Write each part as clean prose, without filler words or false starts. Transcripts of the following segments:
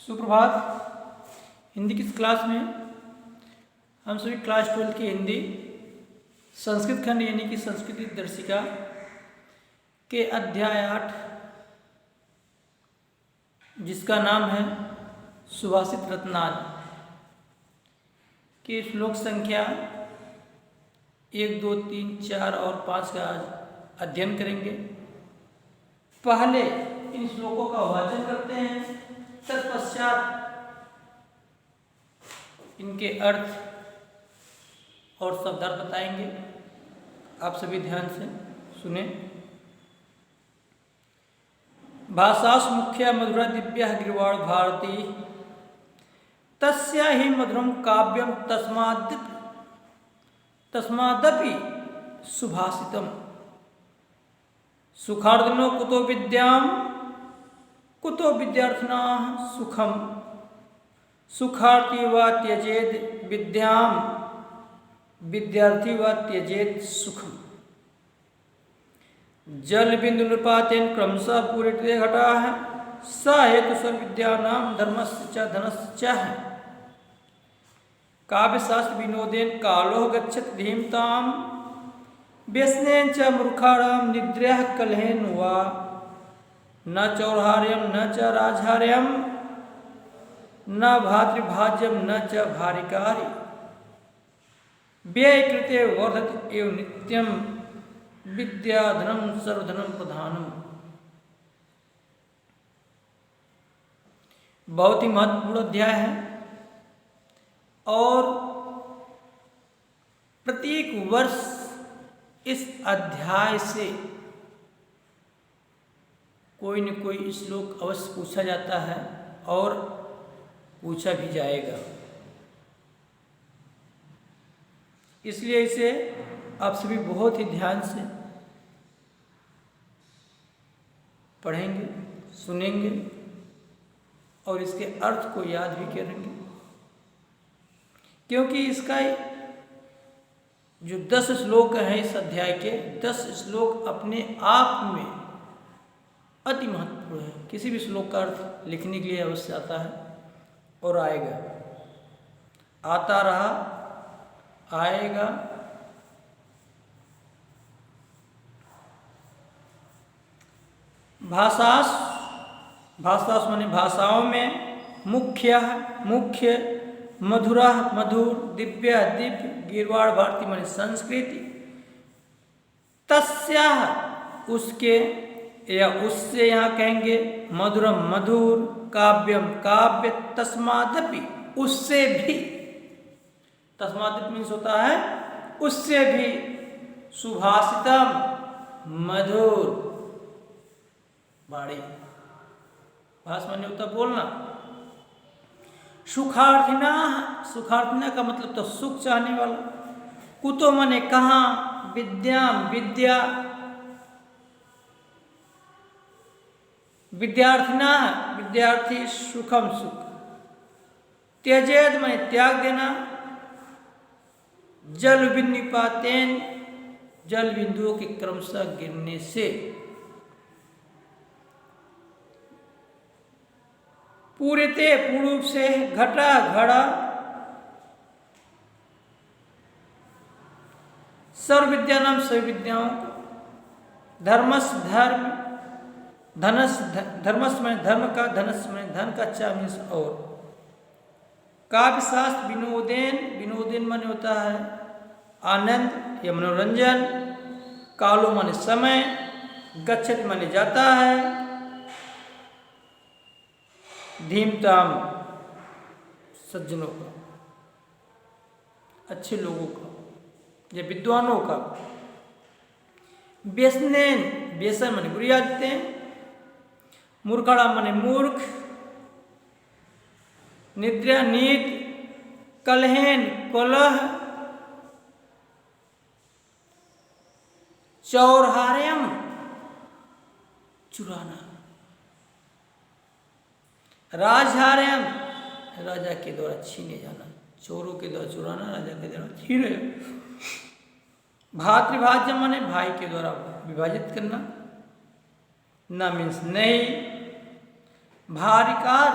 सुप्रभात। हिंदी की इस क्लास में हम सभी क्लास 12 की हिंदी संस्कृत खंड यानी कि संस्कृति दर्शिका के अध्याय 8 जिसका नाम है सुभाषित रत्नाल की श्लोक संख्या 1, 2, 3, 4 और 5 का आज अध्ययन करेंगे। पहले इन श्लोकों का वाचन करते हैं, तत्पश्चात इनके अर्थ और शब्दार्थ बताएंगे। आप सभी ध्यान से सुने। भाषासु मुख्या मधुरा दिव्या गिरिवाण भारती तस्या ही मधुरम काव्यम तस्मादपि सुभाषितम सुखार्दिनो कुतो विद्याम कुतो विद्यार्थिनाः सुखम सुखार्थी वा त्यजेद विद्याम विद्यार्थी वा त्यजेद सुखम। जल बिंदु निपातेन क्रमशः पूरिते घटाः स हेतु सर्वविद्यानां धर्मस्य च धनस्य च है। काव्यशास्त्र विनोदेन कालो गच्छति धीमताम व्यसनेन च मूर्खाणां निद्रयः कलहेन वा न चौर्हार्यम न च राजहार्यम न भातृभाज्यम न च भारिकारी व्यय कृते वर्धति एव नित्यम विद्याधनम सर्वधनम प्रधानम। बहुत ही महत्वपूर्ण अध्याय है और प्रत्येक वर्ष इस अध्याय से कोई न कोई श्लोक अवश्य पूछा जाता है और पूछा भी जाएगा। इसलिए इसे आप सभी बहुत ही ध्यान से पढ़ेंगे, सुनेंगे और इसके अर्थ को याद भी करेंगे, क्योंकि इसका जो 10 श्लोक हैं इस अध्याय के 10 श्लोक अपने आप में अति महत्वपूर्ण है। किसी भी श्लोक का अर्थ लिखने के लिए अवश्य आता है और आएगा, आता रहा, आएगा। भाषास माने भाषाओं में, मुख्य, मधुरा मधुर, दिव्या दिव्य, गिरवाड़ भारती माने संस्कृति, तस्या उसके या उससे यहाँ कहेंगे, मधुरम मधुर, काव्यम काव्य, तस्मादपि उससे भी, तस्मादपि मीन्स होता है उससे भी, सुभाषितम मधुर बाणी, भाष माने होता बोलना। सुखार्थिना का मतलब तो सुख चाहने वाला। कुतो माने कहाँ, विद्याम विद्या, विद्यार्थिना विद्यार्थी, सुखम सुख। त्यजेद माने त्याग देना। जल बिन्निपातेन जल बिंदुओं के क्रमशः गिरने से। पूरिते पूर्ण रूप से, घटा घड़ा, सर्व विद्या नाम सभी विद्याओं को, धर्मस धर्म, धनस धर्मस में धर्म का, धनस में धन का, चा मीन्स और। काव्य शास्त्र विनोदेन माने होता है आनंद या मनोरंजन। कालो माने समय, गच्छति माने जाता है, धीमताम सज्जनों का, अच्छे लोगों का या विद्वानों का। व्यसन माने बुरी आदतें, मूर्खड़ा माने मूर्ख, निद्रा नींद, कलहेन कलह, चौर्हार्यम चुराना, राजहार्यम राजा के द्वारा छीने जाना, चोरों के द्वारा चुराना, राजा के द्वारा छीने जाना। भातृभाज्य माने भाई के द्वारा विभाजित करना, न मीन्स नहीं। भारिकार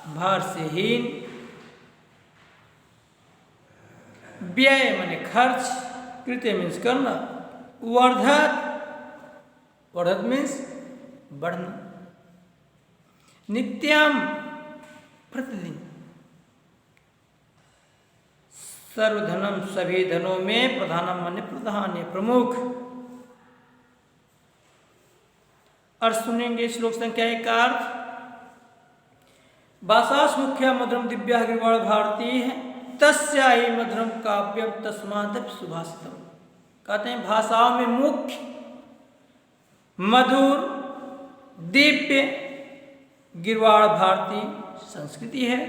भार से हीन, व्यय माने खर्च, कृत्य मीन्स करना, वर्धत, वर्धत मीन्स बढ़ना, नित्यम प्रतिदिन, सर्वधनम सभी धनों में, प्रधानम माने प्रधान है, प्रमुख। और सुनेंगे श्लोक संख्या 1 का अर्थ। भाषास मुख्या मधुरम दिव्या गिरिवाण भारती है, तस्या ही मधुरम काव्यम तस्मात् सुभाषितम। कहते हैं भाषाओं में मुख्य, मधुर, दिव्य गिरवाड़ भारती संस्कृति है।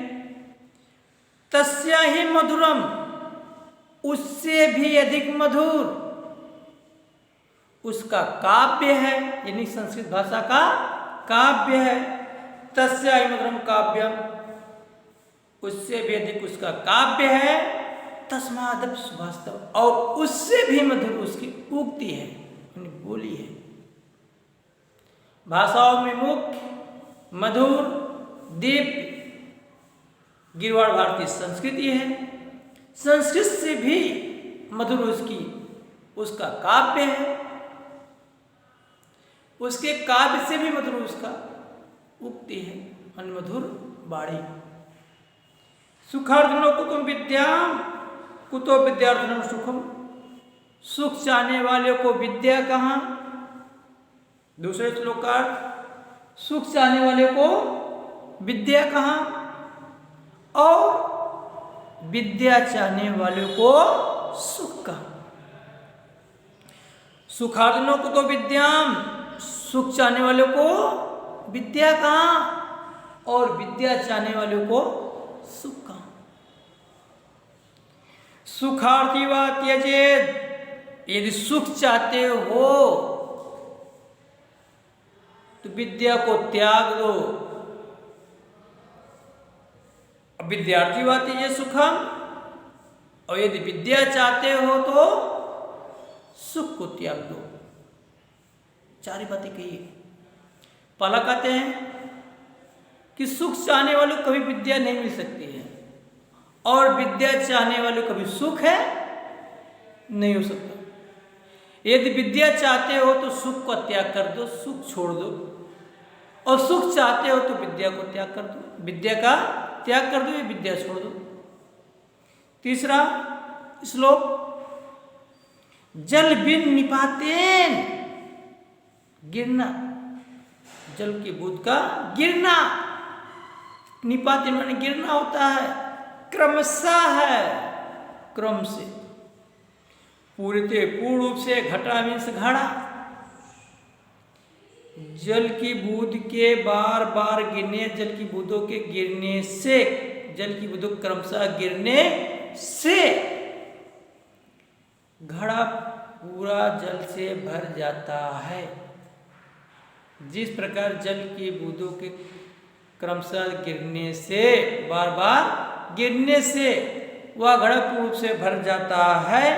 तस्या ही मधुरम, उससे भी अधिक मधुर उसका काव्य है, यानी संस्कृत भाषा का काव्य है। तस्या ही मधुरम काव्यम, उससे भी अधिक उसका काव्य है। तस्मादप सुभाषितम, और उससे भी मधुर उसकी उक्ति है, बोली है। भाषाओं में मुख्य, मधुर, दिव्य गिरवाड़ भारतीय संस्कृति है। संस्कृत से भी मधुर उसका काव्य है, उसके काव्य से भी मधुर उसका उक्ति है, मधुर बाणी। सुखार्थिनो कुतुम विद्याम कुतो विद्यार्थिनम सुखम। सुख चाहने वाले को विद्या कहाँ। दूसरे श्लोक का अर्थ, सुख चाहने वाले को विद्या कहाँ, और विद्या चाहने वाले को सुख कहाँ। सुखार्थिनो कुतो विद्याम, सुख चाहने वाले को विद्या कहाँ, और विद्या चाहने वाले को सुख कहाँ। सुखार्थी वा त्यजेत, यदि सुख चाहते हो तो विद्या को त्याग दो। विद्यार्थी वा त्यजेत सुखम, और यदि विद्या चाहते हो तो सुख को त्याग दो। चार बातें कही। पहला कहते हैं कि सुख चाहने वालों को कभी विद्या नहीं मिल सकती है, और विद्या चाहने वालों को कभी सुख है नहीं हो सकता। यदि विद्या चाहते हो तो सुख को त्याग कर दो, सुख छोड़ दो, और सुख चाहते हो तो विद्या को त्याग कर दो, विद्या का त्याग कर दो या विद्या छोड़ दो। तीसरा श्लोक, जल बिन निपातेन, गिरना, जल की बूंद का गिरना, निपातेन माने गिरना होता है, क्रमशः है, क्रम से, पूर्ण रूप से, घटा मीन्स घड़ा। जल की बूंद के बार बार गिरने, जल की बूंदों के गिरने से, जल की बूंदों क्रमशः गिरने से घड़ा पूरा जल से भर जाता है। जिस प्रकार जल की बूंदों के क्रमशः गिरने से, बार बार गिरने से वह घड़ा पूर्ण रूप से भर जाता है,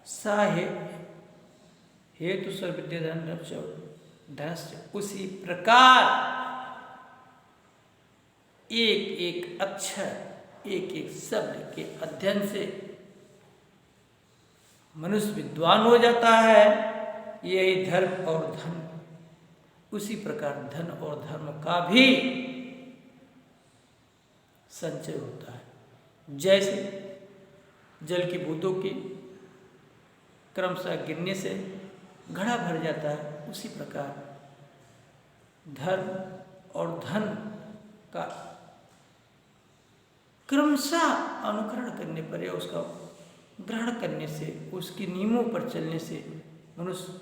सा हेतु सर्वविद्या धनस्य, उसी प्रकार एक एक अक्षर, एक एक शब्द के अध्ययन से मनुष्य विद्वान हो जाता है। यही धर्म और धन, उसी प्रकार धन और धर्म का भी संचय होता है। जैसे जल की बूंदों के क्रमशः गिरने से घड़ा भर जाता है, उसी प्रकार धर्म और धन का क्रमशः अनुकरण करने पर या उसका ग्रहण करने से, उसके नियमों पर चलने से मनुष्य,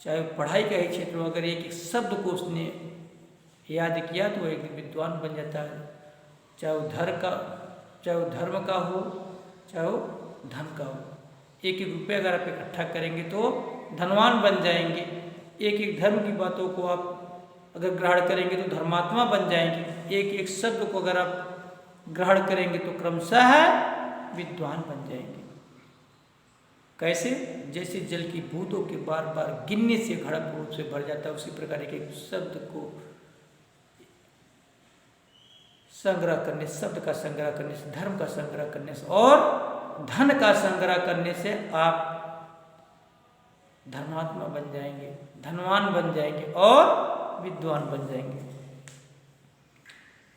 चाहे पढ़ाई का ही क्षेत्र हो, अगर एक एक शब्द को उसने याद किया तो एक विद्वान बन जाता है। चाहे वो धर्म का हो, चाहे वो धन का हो। एक एक रुपये अगर आप इकट्ठा करेंगे तो धनवान बन जाएंगे। एक एक धर्म की बातों को आप अगर ग्रहण करेंगे तो धर्मात्मा बन जाएंगे। एक एक शब्द को अगर आप ग्रहण करेंगे तो क्रमशः विद्वान बन जाएंगे। कैसे? जैसे जल की बूंदों के बार बार गिनने से घड़ा पूर्ण से भर जाता है, उसी प्रकार एक एक शब्द को संग्रह करने, शब्द का संग्रह करने से, धर्म का संग्रह करने से और धन का संग्रह करने से आप धर्मात्मा बन जाएंगे, धनवान बन जाएंगे और विद्वान बन जाएंगे।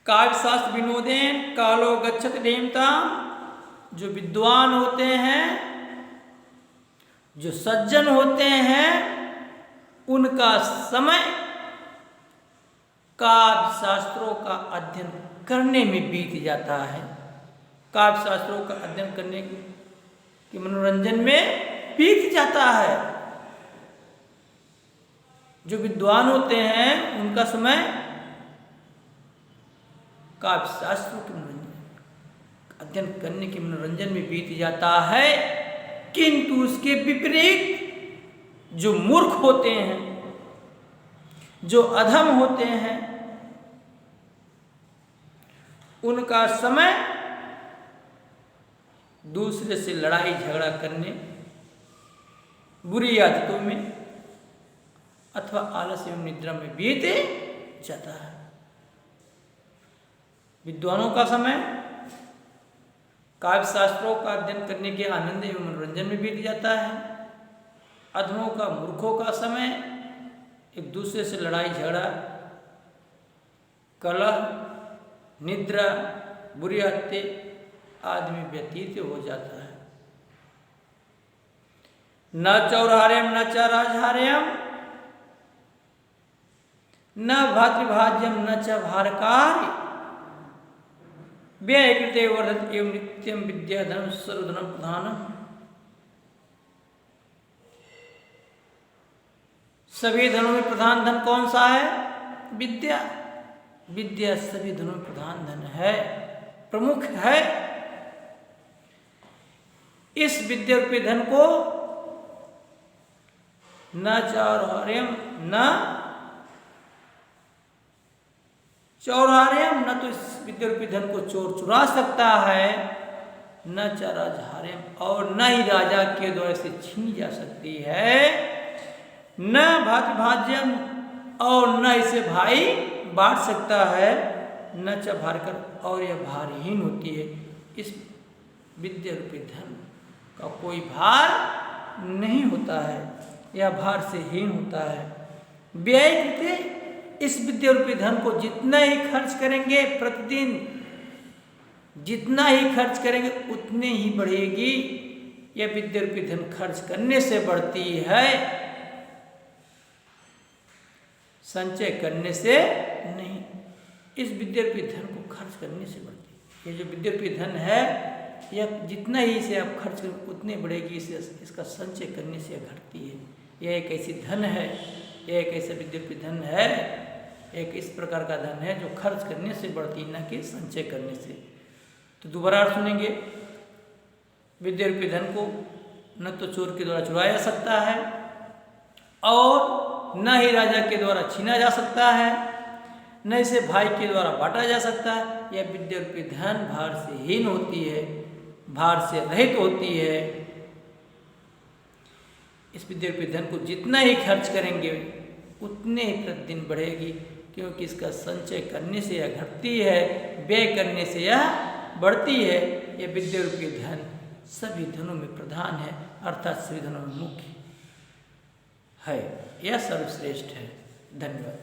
काव्य शास्त्र विनोदेन कालो गच्छत देमता, जो विद्वान होते हैं, जो सज्जन होते हैं, उनका समय काव्य शास्त्रों का अध्ययन करने में बीत जाता है। काव्य शास्त्रों का अध्ययन करने के मनोरंजन में बीत जाता है। जो विद्वान होते हैं उनका समय काव्य शास्त्रों के अध्ययन करने के मनोरंजन में बीत जाता है, किंतु उसके विपरीत जो मूर्ख होते हैं, जो अधम होते हैं, उनका समय दूसरे से लड़ाई झगड़ा करने, बुरी आदतों में अथवा आलस एवं निद्रा में बीत जाता है। विद्वानों का समय काव्य शास्त्रों का अध्ययन करने के आनंद एवं मनोरंजन में बीत जाता है। अधमों का, मूर्खों का समय एक दूसरे से लड़ाई झगड़ा, कलह, निद्रा, बुरी आदतें आदि में व्यतीत हो जाता है। न चौरार्यम न च राजहार्यम न भातृभाज्यम न च भारकार्य व्ययकृते वर्धत एवं नित्यम विद्या धर्म सर्वधर्म प्रधानम। सभी धनों में प्रधान धन कौन सा है? विद्या। विद्या सभी धनों में प्रधान धन है, प्रमुख है। इस विद्या रूपी धन को न चौरार्यम न चौरार्यम, न तो इस विद्या रूपी धन को चोर चुरा सकता है, न च राजहार्यम, और न ही राजा के द्वारा से छीनी जा सकती है, न भातृभाज्यम, और न इसे भाई बांट सकता है, न च भारकर, और यह भारहीन होती है। इस विद्या रूपी धन का कोई भार नहीं होता है, यह भार से हीन होता है। व्यय कृते, इस विद्या रूपी धन को जितना ही खर्च करेंगे, प्रतिदिन जितना ही खर्च करेंगे उतने ही बढ़ेगी। यह विद्या रूपी धन खर्च करने से बढ़ती है, संचय करने से नहीं। इस विद्या रूपी धन को खर्च करने से बढ़ती है। ये जो विद्या रूपी धन है, यह जितना ही इसे आप खर्च करें उतने बढ़ेगी, इसे इसका संचय करने से यह घटती है। यह एक ऐसी धन है, यह एक ऐसा विद्या रूपी धन है, एक इस प्रकार का धन है जो खर्च करने से बढ़ती, न कि संचय करने से। तो दोबारा सुनेंगे, विद्या रूपी धन को न तो चोर के द्वारा चुराया जा सकता है और न ही राजा के द्वारा छीना जा सकता है, न इसे भाई के द्वारा बांटा जा सकता है। यह विद्या रूपी धन भार से हीन होती है, भार से रहित होती है। इस विद्या रूपी धन को जितना ही खर्च करेंगे उतने ही प्रतिदिन बढ़ेगी, क्योंकि इसका संचय करने से यह घटती है, व्यय करने से यह बढ़ती है। यह विद्या रूपी धन सभी धनों में प्रधान है, अर्थात सभी धनों में मुख्य है, यह सर्वश्रेष्ठ है। धन्यवाद।